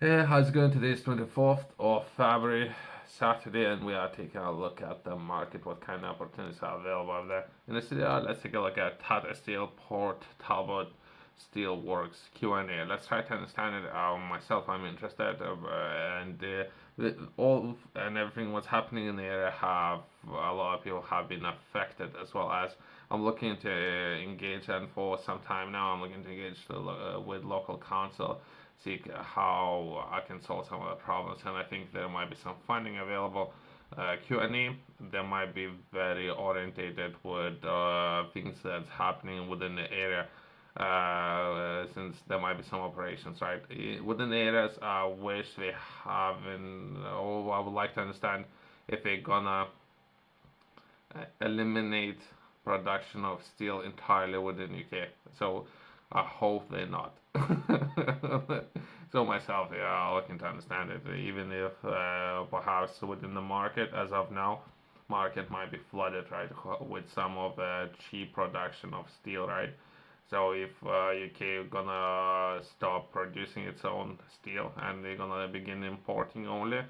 Hey, how's it going? Today is 24th of February, Saturday, and we are taking a look at the market, what kind of opportunities are available out there. In this video, let's take a look at Tata Steel Port Talbot Steel Works Q&A. Let's try to understand it. Myself, I'm interested, all and everything what's happening in the area have a lot of people have been affected, as well as I'm looking to engage, and for some time now, I'm looking to engage with local council, see how I can solve some of the problems, and I think there might be some funding available. Q&A, they might be very orientated with things that's happening within the area, since there might be some operations, right? Within the areas, I wish they haven't, or I would like to understand if they're gonna eliminate production of steel entirely within UK. So I hope they're not. So myself, yeah, looking to understand it. Even if perhaps within the market, as of now, market might be flooded, right, with some of the cheap production of steel, right? So if UK gonna stop producing its own steel and they're gonna begin importing only,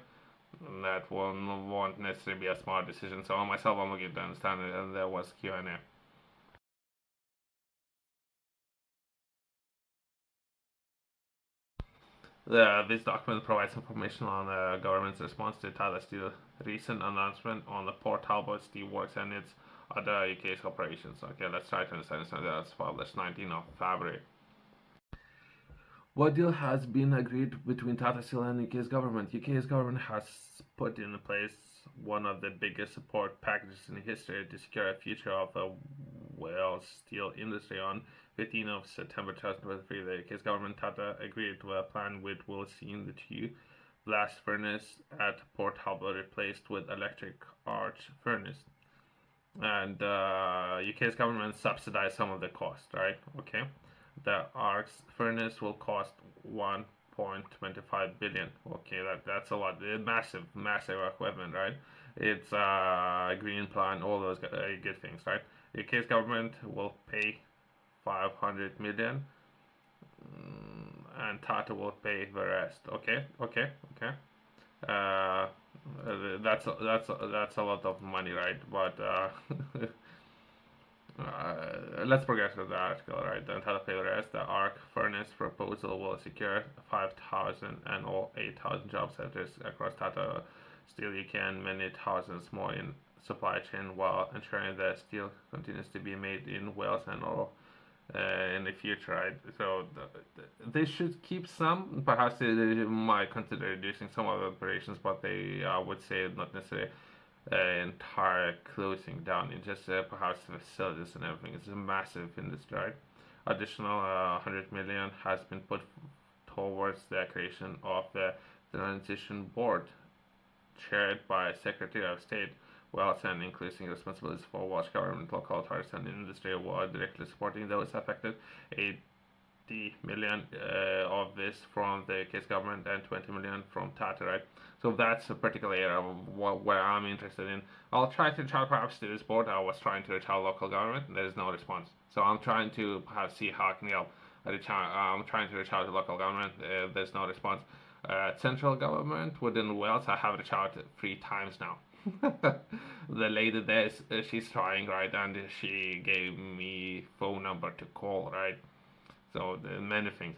that won't necessarily be a smart decision. So myself, I'm looking to understand it, and there was Q&A. This document provides information on the government's response to Tata Steel's recent announcement on the Port Talbot Steelworks and its other UK's operations. Okay, let's try to understand this. That's published 19th of February. What deal has been agreed between Tata Steel and UK's government? UK's government has put in place one of the biggest support packages in history to secure a future of the Wales steel industry. On 15th of September 2023, the UK's government Tata agreed to a plan which will see the two blast furnace at Port Talbot replaced with electric arc furnace, and UK's government subsidized some of the cost, right? Okay, the arc furnace will cost 1.25 billion. Okay, that's a lot. Massive equipment, right? It's a green plan, all those good things, right? UK's government will pay 500 million, and Tata will pay the rest. Okay. Uh, that's a lot of money, right? But let's progress with the article, right? Then Tata pay the rest. The arc furnace proposal will secure 5,000 and all 8,000 job centers across Tata Steel UK and many thousands more in supply chain, while ensuring that steel continues to be made in Wales and all in the future, right? So they should keep some. Perhaps they might consider reducing some of the operations, but they would say not necessarily entire closing down. It just perhaps facilities and everything. It's a massive industry, right? Additional 100 million has been put towards the creation of the transition board, chaired by Secretary of State Wales, and increasing responsibilities for Welsh government, local authorities, and industry, while directly supporting those affected. 80 million of this from the case government and 20 million from Tata, right? So that's a particular area of where I'm interested in. I'll try to reach out perhaps to this board. I was trying to reach out local government, and there is no response. So I'm trying to perhaps see how I can help. I'm trying to reach out to local government. There's no response. Central government within Wales, I have reached out 3 times now. The lady there, she's trying, right, and she gave me phone number to call, right. So many things,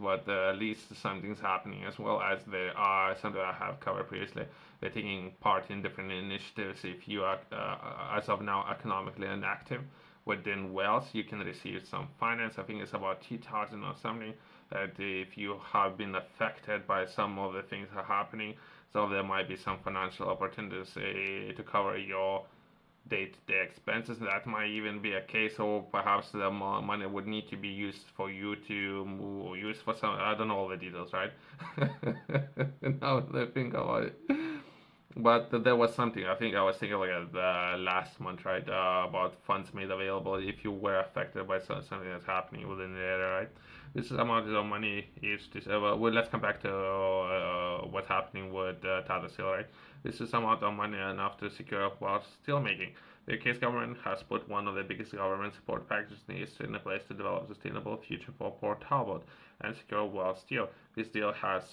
but at least something's happening, as well as there are something I have covered previously. They're taking part in different initiatives. If you are, as of now, economically inactive within Wales, you can receive some finance. I think it's about 2,000 or something. That if you have been affected by some of the things that are happening, so there might be some financial opportunities to cover your day-to-day expenses. That might even be a case, or perhaps the money would need to be used for you to move, use for some. I don't know all the details, right? Now that I think about it, but there was something. I think I was thinking like last month, right? About funds made available if you were affected by something that's happening within the area, right? This amount of money is this. Well, let's come back to what's happening with Tata Steel, right? This is amount of money enough to secure while steel making. The UK's government has put one of the biggest government support packages in history in place to develop a sustainable future for Port Talbot and secure world steel. This deal has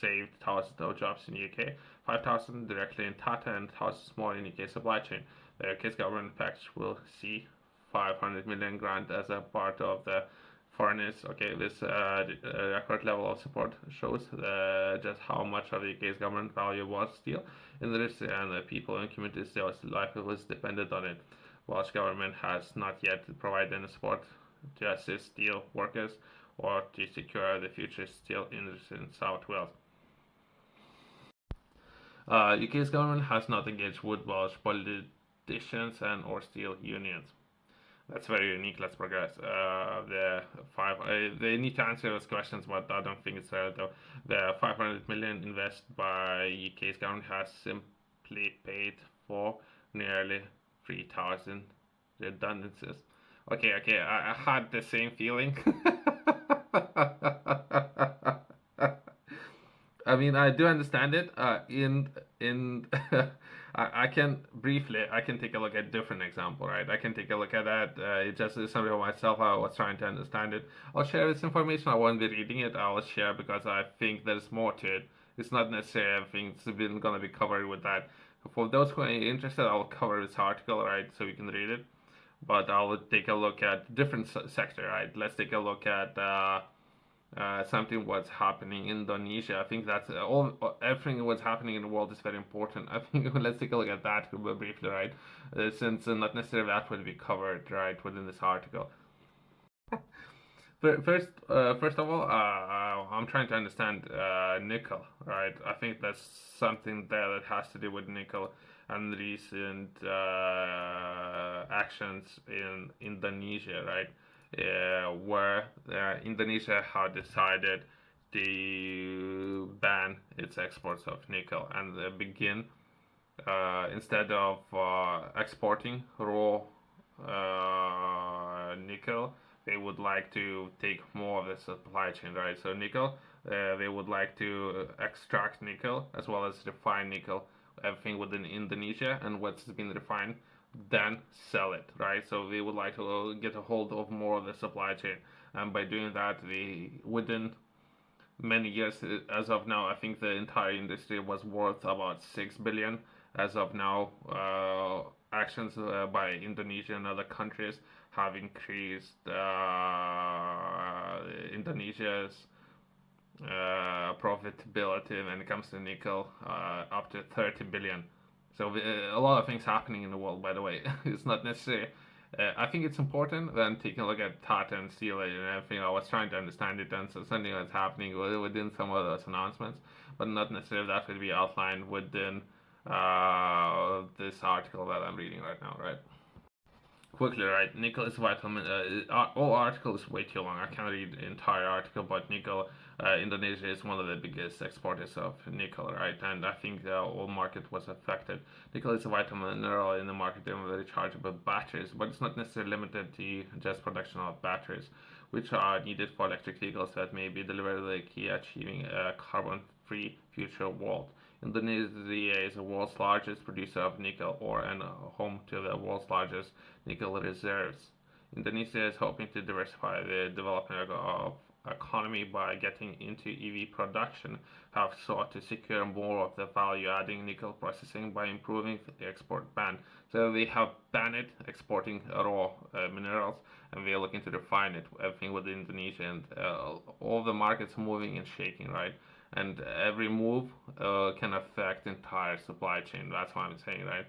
saved thousands of jobs in the UK, 5,000 directly in Tata and thousands more in UK supply chain. The UK's government package will see 500 million grant as a part of the furnace. Okay, this record level of support shows just how much of the UK's government value was steel industry and the people and communities their livelihoods depended on it. Welsh government has not yet provided any support to assist steel workers or to secure the future steel industry in South Wales. UK's government has not engaged with Welsh politicians and or steel unions. That's very unique. Let's progress. They need to answer those questions, but I don't think it's though. The 500 million invested by UK's government has simply paid for nearly 3,000 redundancies. Okay, I had the same feeling. I mean, I do understand it. In I can briefly I can take a look at different example, right? I can take a look at that. It just is something of myself. I was trying to understand it. I'll share this information. I won't be reading it. I'll share because I think there's more to it. It's not necessarily everything that's gonna be covered with that. For those who are interested, I'll cover this article, right, so you can read it. But I'll take a look at different sector, right? Let's take a look at something what's happening in Indonesia. I think that's everything what's happening in the world is very important. I think let's take a look at that briefly, right? Since not necessarily that will be covered, right, within this article. First of all, I'm trying to understand nickel, right? I think that's something there that has to do with nickel and recent actions in Indonesia, right? Where Indonesia had decided to ban its exports of nickel and begin instead of exporting raw nickel, they would like to take more of the supply chain, right? So nickel, they would like to extract nickel as well as refine nickel, everything within Indonesia, and what's been refined, then sell it, right? So they would like to get a hold of more of the supply chain, and by doing that, within many years, as of now, I think the entire industry was worth about 6 billion. As of now, actions by Indonesia and other countries have increased Indonesia's profitability when it comes to nickel up to 30 billion. So a lot of things happening in the world, by the way. It's not necessary. I think it's important when taking a look at Tata and Steel and everything. I was trying to understand it and so something that's happening within some of those announcements, but not necessarily that will be outlined within this article that I'm reading right now, right? Quickly, right? Nickel is vital. All article is way too long. I can't read the entire article, but nickel, Indonesia is one of the biggest exporters of nickel, right? And I think the whole market was affected. Nickel is a vital mineral in the market of rechargeable batteries, but it's not necessarily limited to just production of batteries, which are needed for electric vehicles that may be delivered the key achieving a carbon-free future world. Indonesia is the world's largest producer of nickel ore and home to the world's largest nickel reserves. Indonesia is hoping to diversify the development of economy by getting into EV production, have sought to secure more of the value-adding nickel processing by improving the export ban. So they have banned exporting raw minerals, and they are looking to refine it, everything with Indonesia, and all the markets moving and shaking, right? And every move can affect the entire supply chain. That's what I'm saying, right?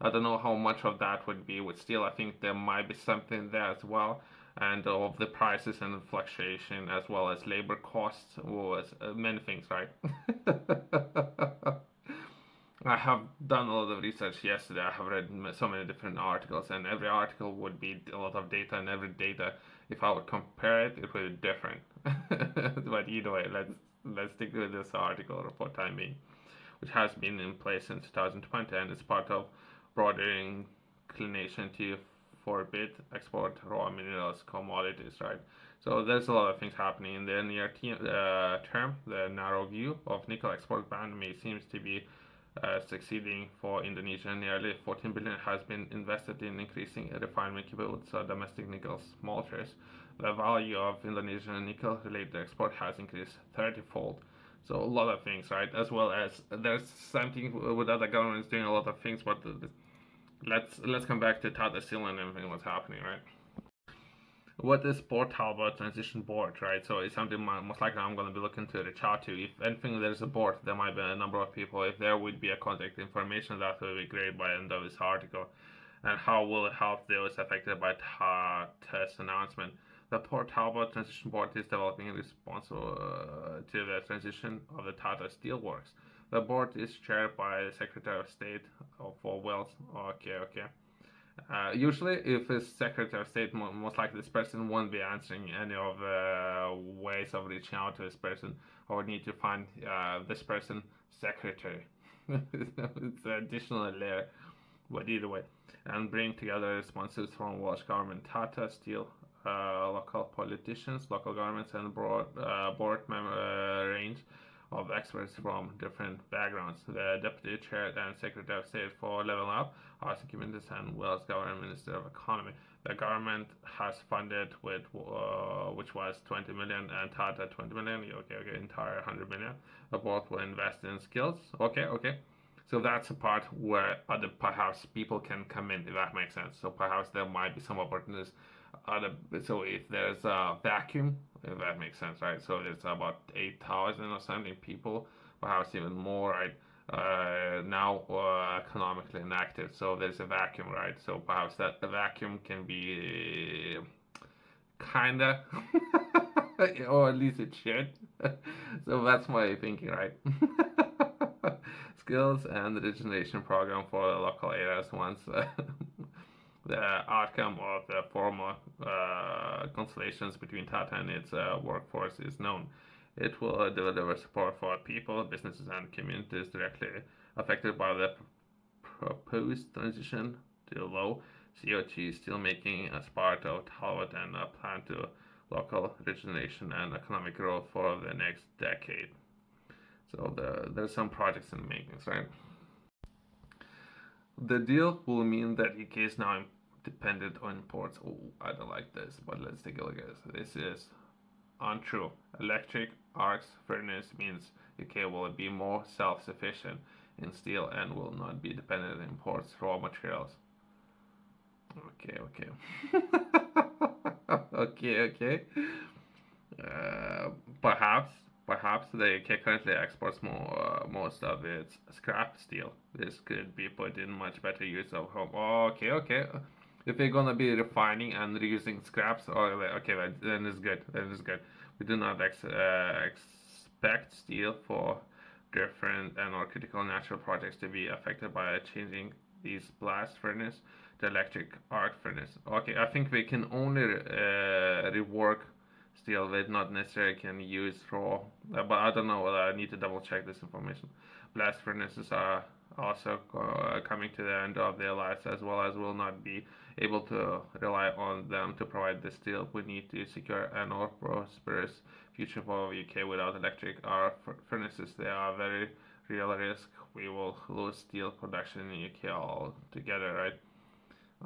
I don't know how much of that would be with steel. I think there might be something there as well, and of the prices and the fluctuation as well as labor costs was many things, right? I have done a lot of research yesterday. I have read so many different articles, and every article would be a lot of data, and every data, if I would compare it, it would be different. But either way, let's stick with this article for time being, which has been in place since 2020 and is part of broader inclination to forbid export raw minerals commodities, right? So there's a lot of things happening in the near term. The narrow view of nickel export ban may seems to be succeeding for Indonesia. Nearly 14 billion has been invested in increasing refinement capabilities of domestic nickel smelters. The value of Indonesian nickel related export has increased 30-fold So a lot of things, right? As well as there's something with other governments doing a lot of things, but let's come back to Tata Steel and everything what's happening, right? What is Port Talbot Transition Board, right? So it's something most likely I'm going to be looking to reach out to. If anything, there's a board, there might be a number of people. If there would be a contact information, that would be great by the end of this article. And how will it help those affected by Tata's announcement? The Port Talbot Transition Board is developing in response to the transition of the Tata Steel Works. The board is chaired by the Secretary of State for Wales. Okay. Usually, if it's Secretary of State, most likely this person won't be answering any of the ways of reaching out to this person, or need to find this person secretary. It's an additional layer, but either way, and bring together responses from Welsh government, Tata Steel, local politicians, local governments, and board member range of experts from different backgrounds. The Deputy Chair and Secretary of State for Level Up, Housing Communities, and Wales Government Minister of Economy. The government has funded with which was 20 million and Tata 20 million. Okay, entire 100 million. The both will invest in skills. Okay. So that's a part where other perhaps people can come in, if that makes sense. So perhaps there might be some opportunities. So if there's a vacuum, if that makes sense, right? So it's about 8,000 or something people, perhaps even more, right? Now economically inactive. So there's a vacuum, right? So perhaps that the vacuum can be kinda, or at least it should. So that's my thinking, right? Skills and origination program for local areas once the outcome of the formal consultations between Tata and its workforce is known. It will deliver support for people, businesses, and communities directly affected by the proposed transition to low CO2 steelmaking as part of Talbot and a plan to local origination and economic growth for the next decade. So there's some projects in the makings, right? The deal will mean that UK is now dependent on imports. Oh, I don't like this, but let's take a look at this. This is untrue. Electric arc furnace means UK will be more self-sufficient in steel and will not be dependent on imports raw materials. Okay. okay. Perhaps the UK currently exports most of its scrap steel. This could be put in much better use of home. Okay. If we're gonna be refining and reusing scraps, okay, then it's good. We do not expect steel for different and or critical natural projects to be affected by changing these blast furnace to electric arc furnace. Okay, I think we can only rework steel that not necessarily can use raw, but I don't know. I need to double check this information. Blast furnaces are also coming to the end of their lives, as well as will not be able to rely on them to provide the steel we need to secure a more prosperous future for UK. Without electric arc furnaces, they are a very real risk. We will lose steel production in UK altogether, right?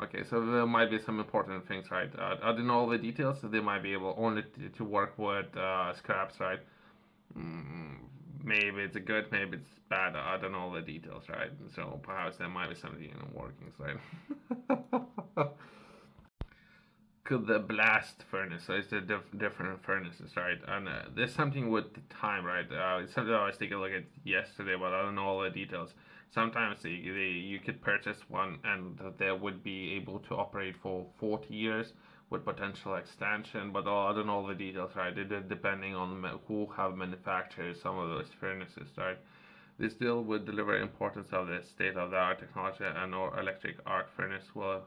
Okay, so there might be some important things, right? I don't know all the details, so they might be able only to work with scraps, right? Maybe it's good, maybe it's bad. I don't know all the details, right? So perhaps there might be something in the workings, right? Could the blast furnace, so it's the different furnaces, right? And there's something with the time, right? It's something I was taking a look at yesterday, but I don't know all the details. Sometimes you could purchase one and they would be able to operate for 40 years with potential extension, but I don't know all the details, right? Depending on who have manufactured some of those furnaces, right? This deal would deliver importance of the state-of-the-art technology and our electric arc furnace will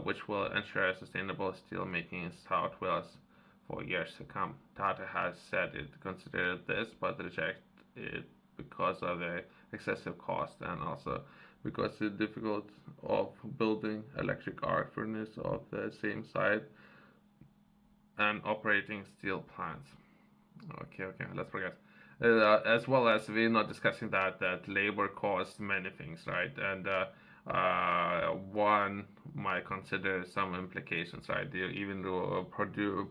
which will ensure sustainable steel making in South Wales for years to come. Tata has said it considered this but rejected it because of the excessive cost and also because it's difficult of building electric arc furnace of the same size and operating steel plants. Okay, let's progress. As well as we're not discussing that labor costs many things, right? And one might consider some implications, right? Even though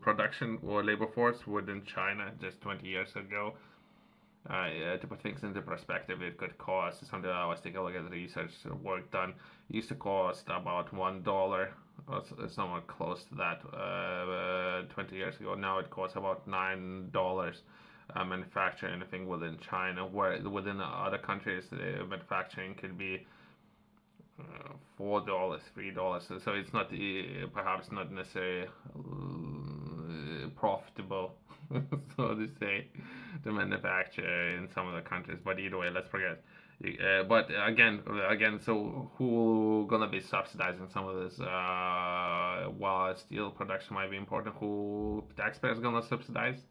production or labor force within China just 20 years ago To put things into perspective, it could cost something that I was taking a look at the research work done. It used to cost about $1 or somewhere close to that 20 years ago. Now it costs about $9 manufacture anything within China, where within other countries manufacturing could be $4, $3. So it's not perhaps not necessarily profitable, so to say, to manufacture in some of the countries. But either way, let's forget. But again, so who gonna be subsidizing some of this? While steel production might be important, who taxpayers gonna subsidize?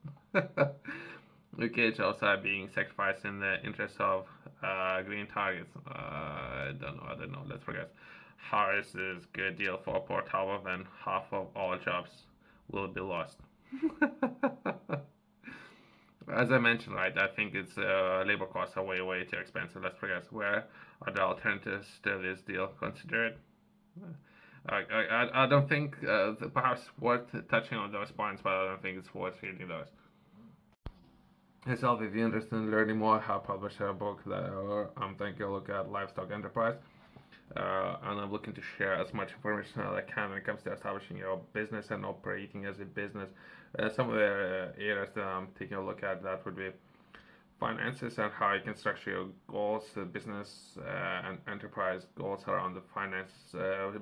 Okay, jobs are being sacrificed in the interest of green targets. I don't know. Let's forget. How is this good deal for Port Talbot when half of all jobs will be lost? As I mentioned, right, I think it's labor costs are way too expensive. Let's forget. Where are the alternatives to this deal considered? I don't think perhaps worth touching on those points, but I don't think it's worth reading those. Yourself, if you're interested in learning more, I published a book that I'm taking a look at livestock enterprise. And I'm looking to share as much information as I can when it comes to establishing your business and operating as a business. Some of the areas that I'm taking a look at that would be finances and how you can structure your goals, business and enterprise goals around the finance,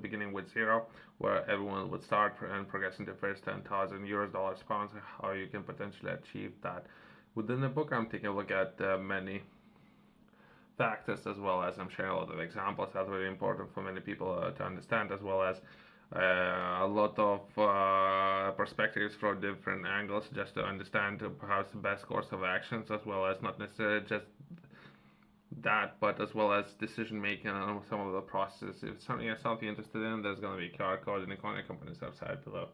beginning with zero, where everyone would start and progress into first 10,000 euros, dollars, pounds, how you can potentially achieve that. Within the book, I'm taking a look at many factors, as well as I'm sharing a lot of examples that are really important for many people to understand, as well as a lot of perspectives from different angles, just to understand perhaps the best course of actions, as well as not necessarily just that, but as well as decision making on some of the processes. If it's something yourself you're interested in, there's going to be a QR code in the company's website below.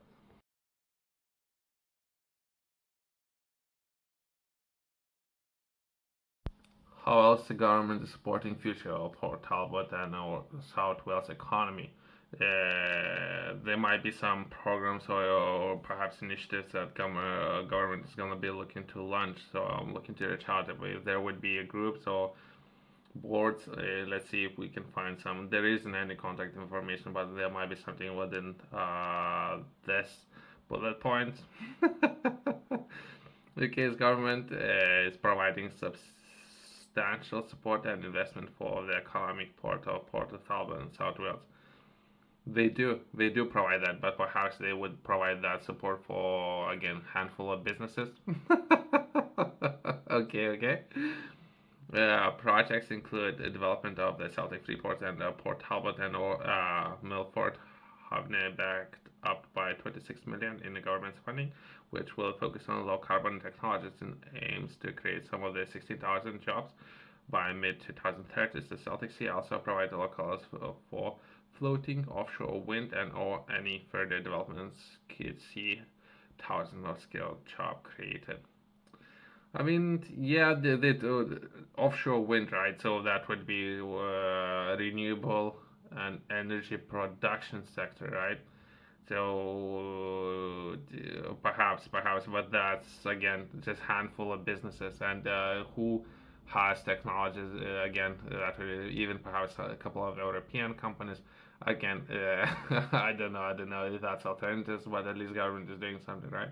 How else the government is supporting future of Port Talbot and our South Wales economy? There might be some programs or perhaps initiatives that government is going to be looking to launch. So I'm looking to reach out if there would be a group. So boards, let's see if we can find some. There isn't any contact information, but there might be something within this bullet points. The UK's government is providing substantial support and investment for the economic port of Talbot and South Wales. They do provide that, but perhaps they would provide that support for, again, handful of businesses. Okay. Projects include the development of the Celtic Freeport and Port Talbot and Milford Havne, backed up by 26 million in the government's funding, which will focus on low carbon technologies and aims to create some of the 60,000 jobs by mid 2030s. The Celtic Sea also provides the locals for floating offshore wind, and or any further developments could see thousands of skilled jobs created. I mean, yeah, the offshore wind, right? So that would be renewable and energy production sector, right? So perhaps, but that's again just handful of businesses, and who has technologies again that even perhaps a couple of European companies. Again, I don't know if that's alternatives, but at least government is doing something, right?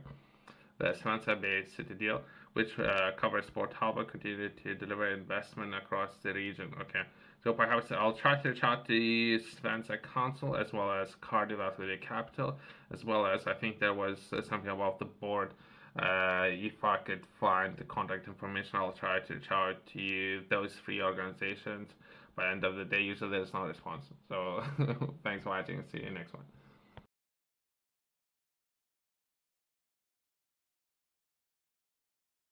The Swansea Bay City deal, which covers Port Talbot, continued to deliver investment across the region. Okay, so perhaps I'll try to reach out to the Swansea Council, as well as Cardiff Athletic Capital, as well as I think there was something about the board. If I could find the contact information, I'll try to reach out to those three organizations. By the end of the day, usually there's no response. So thanks for watching. See you next one.